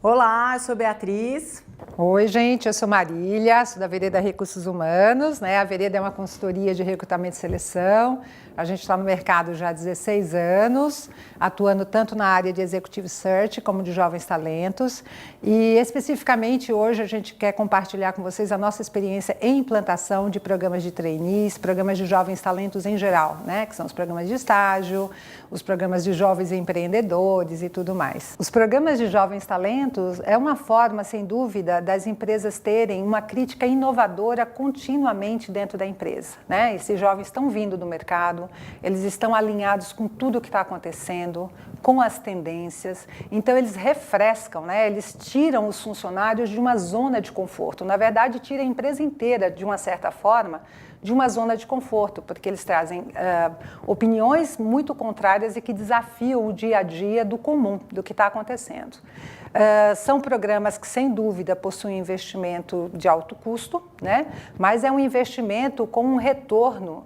Olá, eu sou Beatriz. Oi, gente, eu sou Marília, sou da Vereda Recursos Humanos, né? A Vereda é uma consultoria de recrutamento e seleção. A gente está no mercado já há 16 anos, atuando tanto na área de Executive Search como de jovens talentos. E especificamente hoje a gente quer compartilhar com vocês a nossa experiência em implantação de programas de trainees, programas de jovens talentos em geral, né? Que são os programas de estágio, os programas de jovens empreendedores e tudo mais. Os programas de jovens talentos é uma forma, sem dúvida, das empresas terem uma crítica inovadora continuamente dentro da empresa, né? Esses jovens estão vindo do mercado, eles estão alinhados com tudo o que está acontecendo, com as tendências, então eles refrescam, né? Eles tiram os funcionários de uma zona de conforto, na verdade tira a empresa inteira, de uma certa forma, de uma zona de conforto, porque eles trazem opiniões muito contrárias e que desafiam o dia a dia do comum, do que está acontecendo. São programas que, sem dúvida, possuem investimento de alto custo, né? Mas é um investimento com um retorno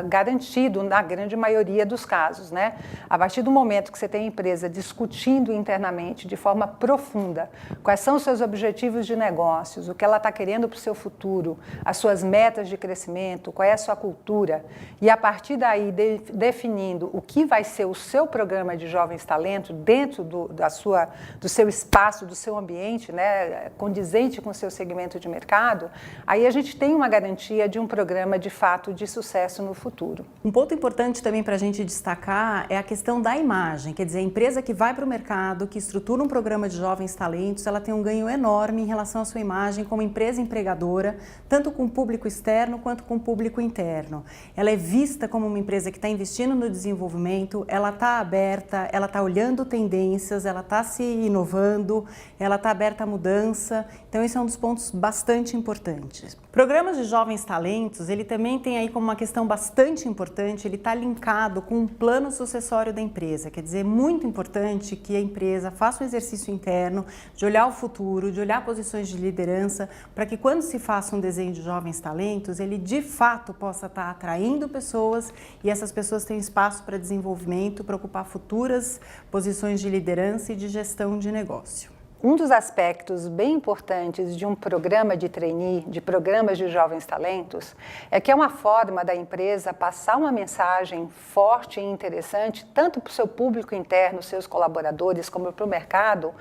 garantido na grande maioria dos casos, né? A partir do momento que você tem a empresa discutindo internamente de forma profunda quais são os seus objetivos de negócios, o que ela está querendo para o seu futuro, as suas metas de crescimento, qual é a sua cultura, e a partir daí definindo o que vai ser o seu programa de jovens talentos dentro do seu espaço, do seu ambiente, né, condizente com o seu segmento de mercado, aí a gente tem uma garantia de um programa de fato de sucesso no futuro. Um ponto importante também para a gente destacar é a questão da imagem, quer dizer, a empresa que vai para o mercado, que estrutura um programa de jovens talentos, ela tem um ganho enorme em relação à sua imagem como empresa empregadora, tanto com o público externo quanto com o público interno. Ela é vista como uma empresa que está investindo no desenvolvimento, ela está aberta, ela está olhando tendências, ela está se inovando, ela está aberta à mudança, então esse é um dos pontos bastante importantes. Programas de jovens talentos, ele também tem aí como uma questão bastante importante, ele está linkado com um plano sucessório da empresa, quer dizer, é muito importante que a empresa faça um exercício interno de olhar o futuro, de olhar posições de liderança, para que quando se faça um desenho de jovens talentos, ele de fato possa estar atraindo pessoas e essas pessoas tenham espaço para desenvolvimento, para ocupar futuras posições de liderança e de gestão de negócio. Um dos aspectos bem importantes de um programa de trainee, de programas de jovens talentos, é que é uma forma da empresa passar uma mensagem forte e interessante, tanto para o seu público interno, seus colaboradores, como para o mercado,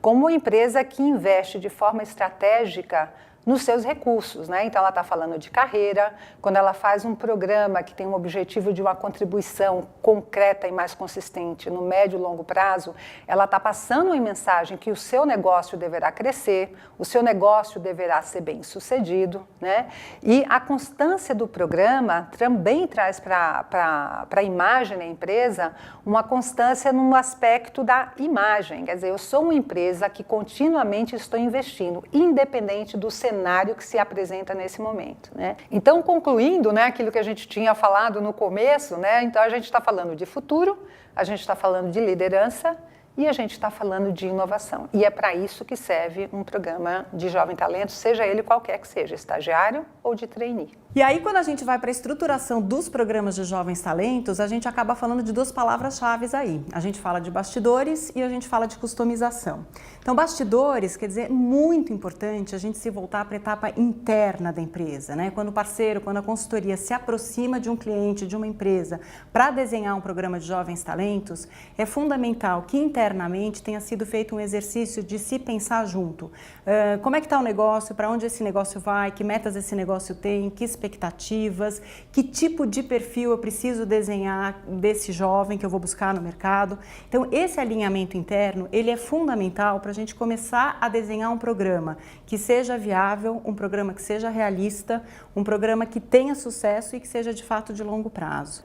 como uma empresa que investe de forma estratégica nos seus recursos, né? Então ela está falando de carreira, quando ela faz um programa que tem um objetivo de uma contribuição concreta e mais consistente no médio e longo prazo, ela está passando uma mensagem que o seu negócio deverá crescer, o seu negócio deverá ser bem sucedido, né? E a constância do programa também traz para a imagem da empresa uma constância no aspecto da imagem, quer dizer, eu sou uma empresa que continuamente estou investindo, independente do cenário que se apresenta nesse momento, né? Então, concluindo, né, aquilo que a gente tinha falado no começo, né, então a gente está falando de futuro, a gente está falando de liderança e a gente está falando de inovação. E é para isso que serve um programa de jovem talento, seja ele qualquer que seja, estagiário ou de trainee. E aí, quando a gente vai para a estruturação dos programas de jovens talentos, a gente acaba falando de duas palavras-chave aí. A gente fala de bastidores e a gente fala de customização. Então, bastidores, quer dizer, é muito importante a gente se voltar para a etapa interna da empresa, né? Quando o parceiro, quando a consultoria se aproxima de um cliente, de uma empresa, para desenhar um programa de jovens talentos, é fundamental que internamente tenha sido feito um exercício de se pensar junto. Como é que está o negócio, para onde esse negócio vai, que metas esse negócio tem, que expectativas, que tipo de perfil eu preciso desenhar desse jovem que eu vou buscar no mercado. Então, esse alinhamento interno, ele é fundamental para a gente começar a desenhar um programa que seja viável, um programa que seja realista, um programa que tenha sucesso e que seja de fato de longo prazo.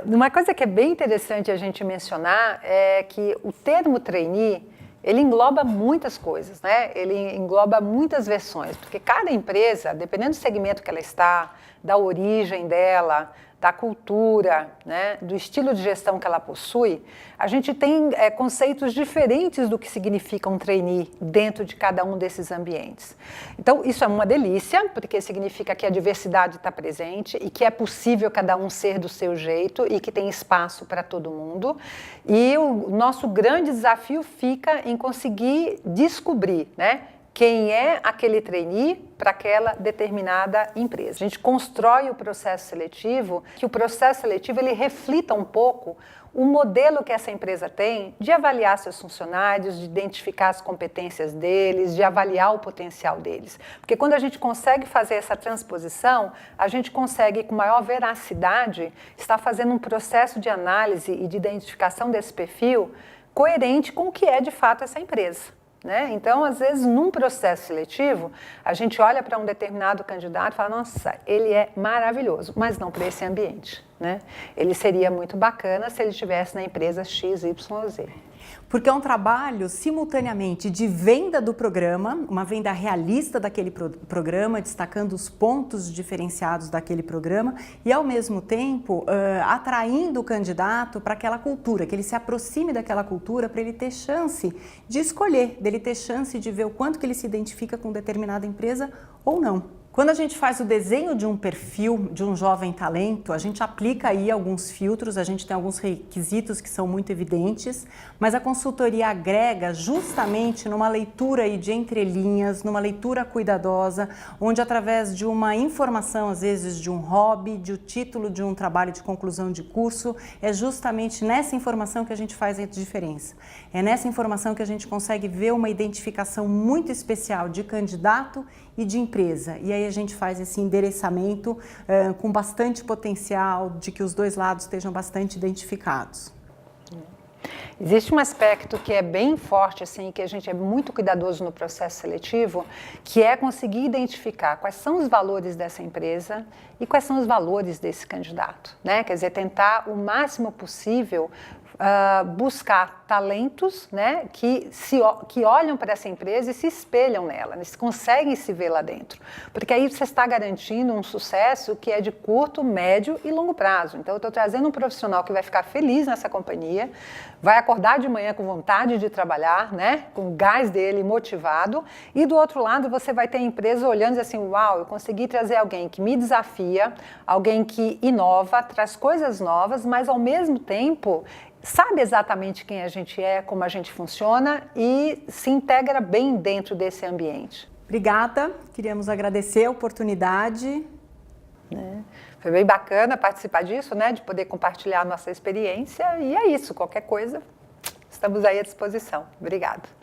Uma coisa que é bem interessante a gente mencionar é que o termo trainee, ele engloba muitas coisas, né? Ele engloba muitas versões, porque cada empresa, dependendo do segmento que ela está, da origem dela, da cultura, né, do estilo de gestão que ela possui, a gente tem conceitos diferentes do que significa um trainee dentro de cada um desses ambientes. Então, isso é uma delícia, porque significa que a diversidade está presente e que é possível cada um ser do seu jeito e que tem espaço para todo mundo. E o nosso grande desafio fica em conseguir descobrir, né, quem é aquele trainee para aquela determinada empresa. A gente constrói o processo seletivo, que o processo seletivo ele reflita um pouco o modelo que essa empresa tem de avaliar seus funcionários, de identificar as competências deles, de avaliar o potencial deles. Porque quando a gente consegue fazer essa transposição, a gente consegue, com maior veracidade, estar fazendo um processo de análise e de identificação desse perfil coerente com o que é de fato essa empresa. Né? Então, às vezes, num processo seletivo, a gente olha para um determinado candidato e fala, nossa, ele é maravilhoso, mas não para esse ambiente. Né? Ele seria muito bacana se ele estivesse na empresa XYZ. Porque é um trabalho simultaneamente de venda do programa, uma venda realista daquele programa, destacando os pontos diferenciados daquele programa e, ao mesmo tempo, atraindo o candidato para aquela cultura, que ele se aproxime daquela cultura para ele ter chance de escolher, dele ter chance de ver o quanto que ele se identifica com determinada empresa ou não. Quando a gente faz o desenho de um perfil de um jovem talento, a gente aplica aí alguns filtros, a gente tem alguns requisitos que são muito evidentes, mas a consultoria agrega justamente numa leitura aí de entrelinhas, numa leitura cuidadosa, onde através de uma informação, às vezes de um hobby, de o título de um trabalho de conclusão de curso, é justamente nessa informação que a gente faz a diferença. É nessa informação que a gente consegue ver uma identificação muito especial de candidato e de empresa. E aí a gente faz esse endereçamento com bastante potencial de que os dois lados estejam bastante identificados. Existe um aspecto que é bem forte, assim, que a gente é muito cuidadoso no processo seletivo, que é conseguir identificar quais são os valores dessa empresa e quais são os valores desse candidato, né? Quer dizer, tentar o máximo possível buscar talentos, né, que olham para essa empresa e se espelham nela, eles conseguem se ver lá dentro. Porque aí você está garantindo um sucesso que é de curto, médio e longo prazo. Então, eu estou trazendo um profissional que vai ficar feliz nessa companhia, vai acordar de manhã com vontade de trabalhar, né, com o gás dele motivado, e do outro lado você vai ter a empresa olhando e assim, uau, eu consegui trazer alguém que me desafia, alguém que inova, traz coisas novas, mas ao mesmo tempo sabe exatamente quem a gente é, como a gente funciona e se integra bem dentro desse ambiente. Obrigada, queríamos agradecer a oportunidade. Foi bem bacana participar disso, né, de poder compartilhar a nossa experiência e é isso, qualquer coisa, estamos aí à disposição. Obrigada.